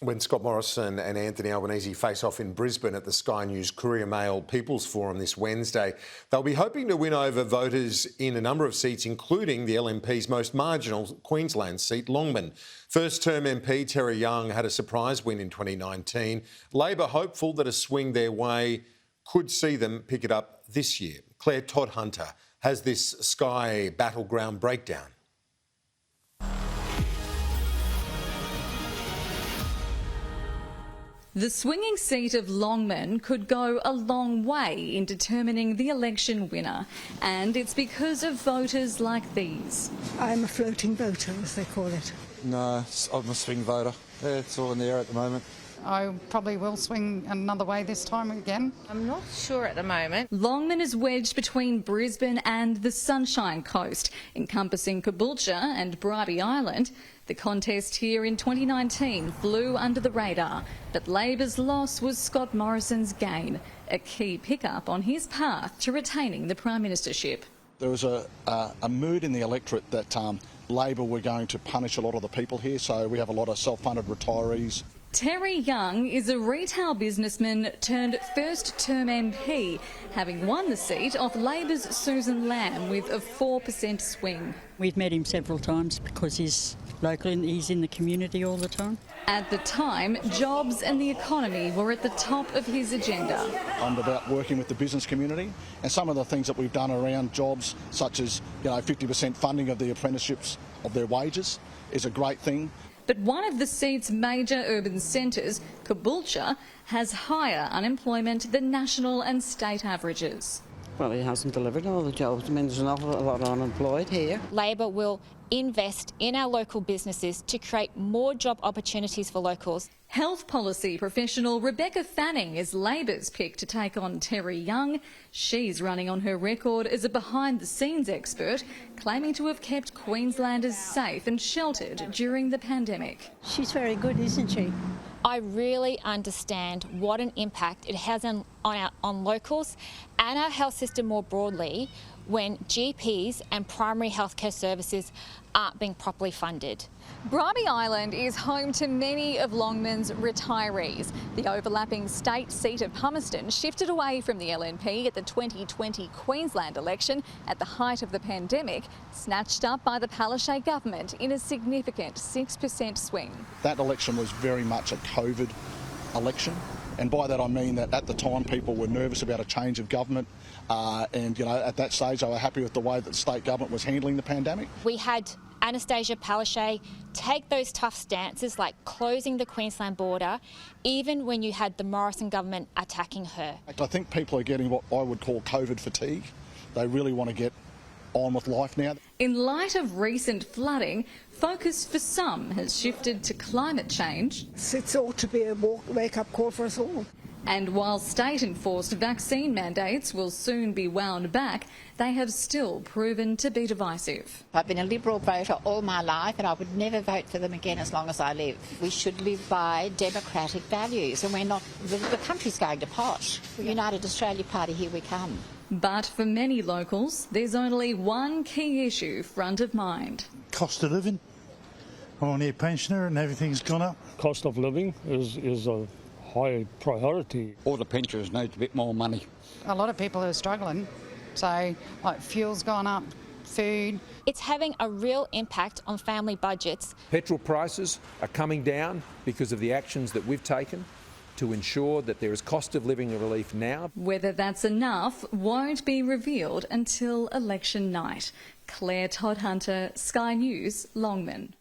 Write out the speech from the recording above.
When Scott Morrison and Anthony Albanese face off in Brisbane at the Sky News Courier Mail People's Forum this Wednesday, they'll be hoping to win over voters in a number of seats, including the LNP's most marginal Queensland seat, Longman. First-term MP Terry Young had a surprise win in 2019. Labor hopeful that a swing their way could see them pick it up this year. Claire Todd-Hunter has this Sky battleground breakdown. The swinging seat of Longman could go a long way in determining the election winner, and it's because of voters like these. I'm a floating voter, as they call it. No, I'm a swing voter. Yeah, it's all in the air at the moment. I probably will swing another way this time again. I'm not sure at the moment. Longman is wedged between Brisbane and the Sunshine Coast, encompassing Caboolture and Bribie Island. The contest here in 2019 flew under the radar, but Labor's loss was Scott Morrison's gain, a key pickup on his path to retaining the Prime Ministership. There was a mood in the electorate that Labor were going to punish a lot of the people here, so we have a lot of self-funded retirees. Terry Young is a retail businessman turned first-term MP, having won the seat off Labor's Susan Lamb with a 4% swing. We've met him several times because he's local and he's in the community all the time. At the time, jobs and the economy were at the top of his agenda. I'm about working with the business community, and some of the things that we've done around jobs, such as 50% funding of the apprenticeships of their wages, is a great thing. But one of the seat's major urban centres, Caboolture, has higher unemployment than national and state averages. Well, he hasn't delivered all the jobs. I mean, there's an awful lot of unemployed here. Labor will invest in our local businesses to create more job opportunities for locals. Health policy professional Rebecca Fanning is Labor's pick to take on Terry Young. She's running on her record as a behind-the-scenes expert, claiming to have kept Queenslanders safe and sheltered during the pandemic. She's very good, isn't she? I really understand what an impact it has on locals and our health system more broadly when GPs and primary healthcare services aren't being properly funded. Bribie Island is home to many of Longman's retirees. The overlapping state seat of Hummerston shifted away from the LNP at the 2020 Queensland election at the height of the pandemic, snatched up by the Palaszczuk government in a significant 6% swing. That election was very much a COVID election, and by that I mean that at the time people were nervous about a change of government, and at that stage they were happy with the way that the state government was handling the pandemic. We had Anastasia Palaszczuk take those tough stances like closing the Queensland border, even when you had the Morrison government attacking her. I think people are getting what I would call COVID fatigue. They really want to get on with life now. In light of recent flooding, focus for some has shifted to climate change. It ought to be a wake-up call for us all. And while state-enforced vaccine mandates will soon be wound back, they have still proven to be divisive. I've been a Liberal voter all my life and I would never vote for them again as long as I live. We should live by democratic values, and we're not. The country's going to pot. United Australia Party, here we come. But for many locals, there's only one key issue front of mind. Cost of living. I'm only a pensioner and everything's gone up. Cost of living is a high priority. All the pensioners need a bit more money. A lot of people are struggling, so like fuel's gone up, food. It's having a real impact on family budgets. Petrol prices are coming down because of the actions that we've taken to ensure that there is cost of living relief now. Whether that's enough won't be revealed until election night. Claire Todd-Hunter, Sky News, Longman.